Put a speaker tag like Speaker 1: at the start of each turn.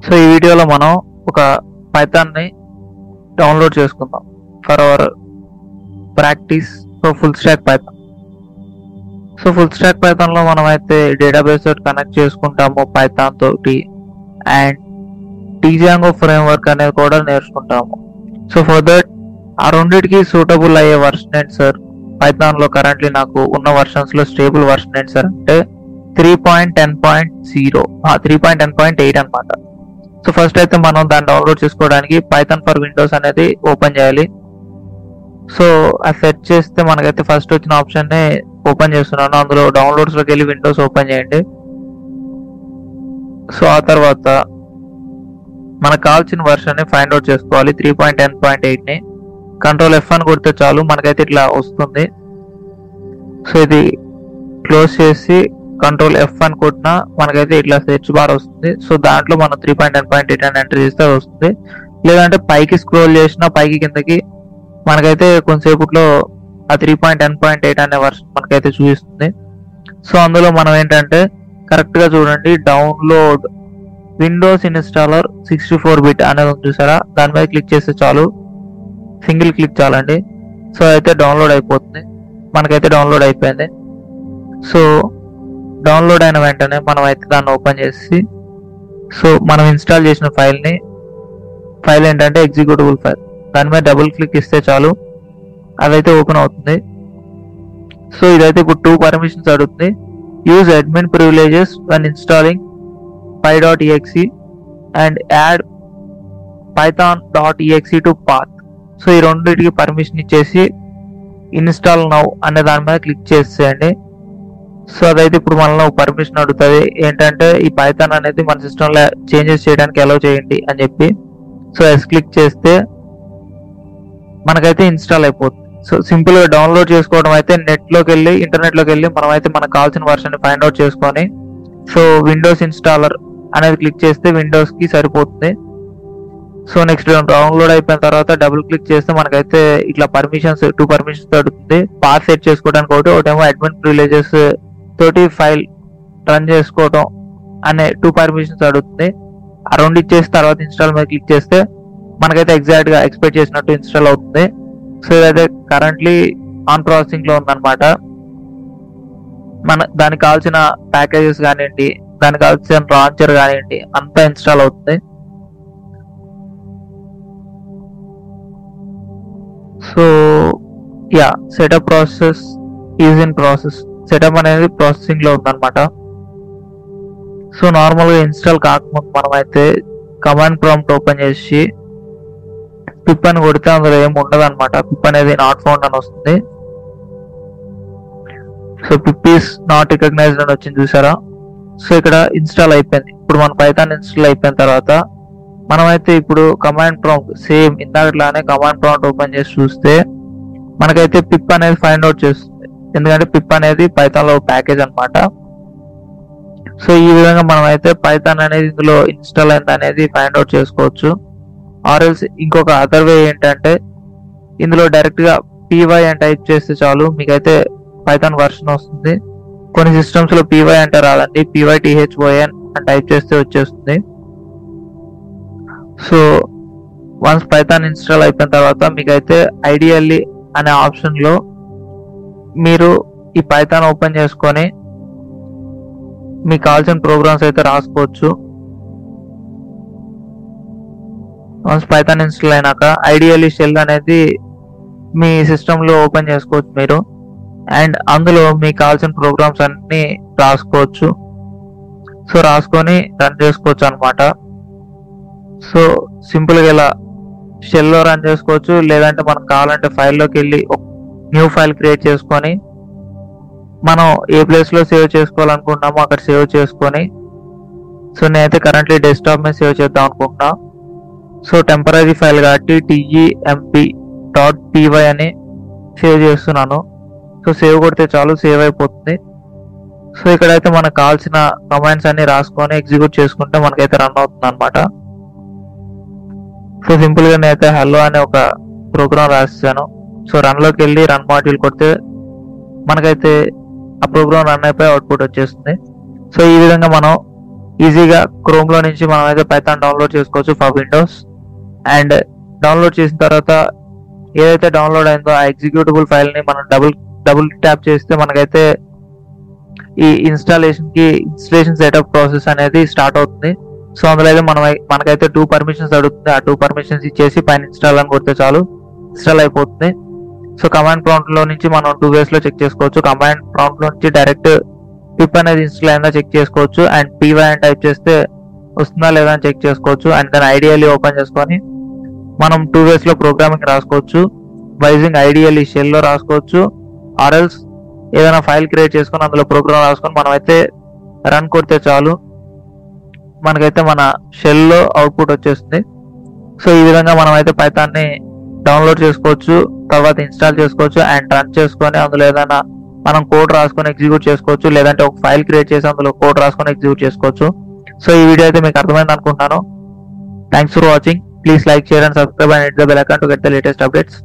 Speaker 1: So ఈ వీడియోలో మనం ఒక పైథాన్ని డౌన్లోడ్ చేసుకుందాం for our practice. So full stack Python. So full stack పైథాన్లో మనం అయితే డేటాబేస్ తోటి కనెక్ట్ చేసుకుంటాము పైథాన్ తోటి, అండ్ టీజాంగో ఫ్రేమ్వర్క్ అనేది కూడా నేర్చుకుంటాము. సో ఫర్ దట్ ఆ రెండింటికి సూటబుల్ అయ్యే వర్షన్ ఏంటి సార్ పైథాన్లో? కరెంట్లీ నాకు ఉన్న వర్షన్స్లో స్టేబుల్ వర్షన్ ఏంటి సార్ అంటే 3.10.0 3.10.8 అనమాట. సో ఫస్ట్ అయితే మనం దాన్ని డౌన్లోడ్ చేసుకోవడానికి పైథాన్ ఫర్ విండోస్ అనేది ఓపెన్ చేయాలి. సో అది సెర్చ్ చేస్తే మనకైతే ఫస్ట్ వచ్చిన ఆప్షన్ని ఓపెన్ చేస్తున్నాను. అందులో డౌన్లోడ్స్లోకి వెళ్ళి విండోస్ ఓపెన్ చేయండి. సో ఆ తర్వాత మనకు కావాల్సిన వర్షన్ని ఫైండ్ అవుట్ చేసుకోవాలి. 3.10.8ని కంట్రోల్ F అని కొడితే చాలు మనకైతే ఇట్లా వస్తుంది. సో ఇది క్లోజ్ చేసి కంట్రోల్ F అని కొట్టినా మనకైతే ఇట్లా సెర్చ్ బార్ వస్తుంది. సో దాంట్లో మనం 3.10.8 అని ఎంటర్ చేస్తే వస్తుంది. లేదంటే పైకి స్క్రోల్ చేసినా పైకి కిందకి మనకైతే కొంతసేపట్లో ఆ 3.10.8 అనే వర్షన్ మనకైతే చూపిస్తుంది. సో అందులో మనం ఏంటంటే కరెక్ట్గా చూడండి, డౌన్లోడ్ విండోస్ ఇన్స్టాలర్ 64-bit అనేది ఉంది చూసారా, దాని మీద క్లిక్ చేస్తే చాలు, సింగిల్ క్లిక్ చాలండి. సో అయితే డౌన్లోడ్ అయిపోతుంది. మనకైతే డౌన్లోడ్ అయిపోయింది. సో డౌన్లోడ్ అయిన వెంటనే మనం అయితే దాన్ని ఓపెన్ చేసి, సో మనం ఇన్స్టాల్ చేసిన ఫైల్ ఏంటంటే ఎగ్జిక్యూటబుల్ ఫైల్, దాని మీద డబుల్ క్లిక్ ఇస్తే చాలు అదైతే ఓపెన్ అవుతుంది. సో ఇదైతే ఇప్పుడు 2 పర్మిషన్స్ అడుగుతుంది. Use admin privileges one installing py.exe and add python.exe to path. So ఈ రెండింటికి పర్మిషన్ ఇచ్చేసి ఇన్స్టాల్ నౌ అనే దాని మీద క్లిక్ చేసేయండి. సో అదైతే ఇప్పుడు మనలో పర్మిషన్ అడుగుతుంది ఏంటంటే ఈ పైథాన్ అనేది మన సిస్టంలో చేంజెస్ చేయడానికి అలౌ చేయండి అని చెప్పి. సో ఎస్ క్లిక్ చేస్తే మనకైతే ఇన్స్టాల్ అయిపోతుంది. సో సింపుల్ గా డౌన్లోడ్ చేసుకోవడం అయితే ఇంటర్నెట్లోకి వెళ్ళి మనం అయితే మనకు కావాల్సిన వర్షన్ ఫైండ్ అవుట్ చేసుకొని, సో విండోస్ ఇన్స్టాలర్ అనేది క్లిక్ చేస్తే విండోస్ కి సరిపోతుంది. సో నెక్స్ట్ డౌన్లోడ్ అయిపోయిన తర్వాత డబుల్ క్లిక్ చేస్తే మనకైతే ఇట్లా 2 పర్మిషన్స్ అడుగుతుంది. పాత్ సెట్ చేసుకోవడానికి ఒకటేమో అడ్మిన్ ప్రివిలేజెస్ తోటి ఫైల్ రన్ చేసుకోవడం అనే 2 పర్మిషన్స్ అడుగుతుంది. ఆ రెండు ఇచ్చేసి తర్వాత ఇన్స్టాల్ మీద క్లిక్ చేస్తే మనకైతే ఎగ్జాక్ట్ గా ఎక్స్పెక్ట్ చేసినట్టు ఇన్స్టాల్ అవుతుంది. సో ఇదైతే కరెంట్లీ ఆన్ ప్రాసెసింగ్ లో ఉందన్నమాట. దానికి కావాల్సిన ప్యాకేజెస్ కానివ్వండి, దానికి కావాల్సిన లాంచర్ కానివ్వండి అంతా ఇన్స్టాల్ అవుతుంది. So yeah, setup process is in process. Setup అనేది ప్రాసెసింగ్ లో ఉందన్నమాట. సో నార్మల్ గా ఇన్స్టాల్ కాకముందు మనం అయితే కమాండ్ ప్రాంప్ట్ ఓపెన్ చేసి పిప్ అని కొడితే అందులో ఏమి ఉండదు అనమాట. పిప్ అనేది నాట్ ఫౌండ్ అని వస్తుంది. సో పిప్ ఈస్ నాట్ రికగ్నైజ్డ్ అని వచ్చింది చూసారా. సో ఇక్కడ ఇన్స్టాల్ అయిపోయింది. ఇప్పుడు మన పైథాన్ ఇన్స్టాల్ అయిపోయిన తర్వాత మనమైతే ఇప్పుడు కమాండ్ ప్రాంప్ట్ సేమ్ ఇందాకట్లానే కమాండ్ ప్రాంప్ట్ ఓపెన్ చేసి చూస్తే మనకైతే పిప్ అనేది ఫైండ్ అవుట్ చేస్తుంది. ఎందుకంటే పిప్ అనేది పైథాన్ లో ప్యాకేజ్ అనమాట. సో ఈ విధంగా మనం అయితే పైథాన్ అనేది ఇందులో ఇన్స్టాల్ అయింది అనేది ఫైండ్ అవుట్ చేసుకోవచ్చు. ఆర్ఎల్స్ ఇంకొక అదర్ వే ఏంటంటే ఇందులో డైరెక్ట్ గా py అని టైప్ చేస్తే చాలు మీకైతే పైథాన్ వర్షన్ వస్తుంది. కొన్ని సిస్టమ్స్ లో py అంటే రాదండి, python అని టైప్ చేస్తే వచ్చేస్తుంది. సో వన్స్ పైథాన్ ఇన్స్టాల్ అయిపోయిన తర్వాత మీకైతే ఐడియల్లీ అనే ఆప్షన్ లో మీరు ఈ పైథాన్ ఓపెన్ చేసుకొని మీకు కావాల్సిన ప్రోగ్రామ్స్ అయితే రాసుకోవచ్చు. వన్స్ పైథాన్ ఇన్స్టాల్ అయినాక ఐడియల్లీ షెల్ అనేది మీ సిస్టంలో ఓపెన్ చేసుకోవచ్చు మీరు, అండ్ అందులో మీకు కావాల్సిన ప్రోగ్రామ్స్ అన్ని రాసుకోవచ్చు. సో రాసుకొని రన్ చేసుకోవచ్చు అనమాట. సో సింపుల్గా ఇలా షెల్లో రన్ చేసుకోవచ్చు. లేదంటే మనకు కావాలంటే ఫైల్లోకి వెళ్ళి న్యూ ఫైల్ క్రియేట్ చేసుకొని మనం ఏ ప్లేస్లో సేవ్ చేసుకోవాలనుకుంటున్నామో అక్కడ సేవ్ చేసుకొని, సో నేనైతే కరెంట్లీ డెస్క్టాప్ మీద సేవ్ చేద్దాం అనుకుంటున్నా. సో టెంపరీ ఫైల్ కాబట్టి temp.py అని సేవ్ చేస్తున్నాను. సో సేవ్ కొడితే చాలు, సేవ్ అయిపోతుంది. సో ఇక్కడైతే మనకు కావాల్సిన కమాండ్స్ అన్ని రాసుకొని ఎగ్జిక్యూట్ చేసుకుంటే మనకైతే రన్ అవుతుంది అనమాట. సో సింపుల్ గా నేనైతే హలో అనే ఒక ప్రోగ్రామ్ రాసాను. సో రన్ లోకి వెళ్ళి రన్ మాడ్యూల్ కొడితే మనకైతే ఆ ప్రోగ్రామ్ రన్ అయిపోయి అవుట్పుట్ వచ్చేస్తుంది. సో ఈ విధంగా మనం ఈజీగా క్రోమ్ లో నుంచి మనం అయితే పైథాన్ డౌన్లోడ్ చేసుకోవచ్చు ఫర్ విండోస్. అండ్ డౌన్లోడ్ చేసిన తర్వాత ఏదైతే డౌన్లోడ్ అయిందో ఆ ఎగ్జిక్యూటబుల్ ఫైల్ ని మనం డబుల్ ట్యాప్ చేస్తే మనకైతే ఈ ఇన్స్టలేషన్ సెటప్ ప్రాసెస్ అనేది స్టార్ట్ అవుతుంది. సో అందులో అయితే మనకైతే 2 పర్మిషన్స్ అడుగుతుంది. ఆ 2 పర్మిషన్స్ ఇచ్చేసి పైన ఇన్స్టాల్ అని కొడితే చాలు ఇన్స్టాల్ అయిపోతుంది. సో కమాండ్ ప్రాంప్ట్ లో నుంచి మనం 2 ways లో చెక్ చేసుకోవచ్చు. కమాండ్ ప్రాంప్ట్ లో నుంచి డైరెక్ట్ పిప్ అనేది ఇన్స్టాల్ అయిందా చెక్ చేసుకోవచ్చు. అండ్ py అని టైప్ చేస్తే వస్తుందా లేదా అని చెక్ చేసుకోవచ్చు. అండ్ దాన్ని ఐడియల్లీ ఓపెన్ చేసుకొని మనం 2 ways లో ప్రోగ్రామింగ్ రాసుకోవచ్చు. వైజింగ్ ఐడియల్లీ షెల్ లో రాసుకోవచ్చు, ఆర్ఎల్స్ ఏదైనా ఫైల్ క్రియేట్ చేసుకొని అందులో ప్రోగ్రామ్ రాసుకొని మనం అయితే రన్ కొడితే చాలు మనకైతే మన షెల్లో అవుట్పుట్ వచ్చేస్తుంది. సో ఈ విధంగా మనం అయితే పైథాన్ని డౌన్లోడ్ చేసుకోవచ్చు, తర్వాత ఇన్స్టాల్ చేసుకోవచ్చు అండ్ రన్ చేసుకొని అందులో ఏదైనా మనం కోడ్ రాసుకొని ఎగ్జిక్యూట్ చేసుకోవచ్చు, లేదంటే ఒక ఫైల్ క్రియేట్ చేసి అందులో కోడ్ రాసుకొని ఎగ్జిక్యూట్ చేసుకోవచ్చు. సో ఈ వీడియో అయితే మీకు అర్థమైంది అనుకుంటున్నాను. Thanks for watching. Please like, share and subscribe and hit the bell icon to get the latest updates.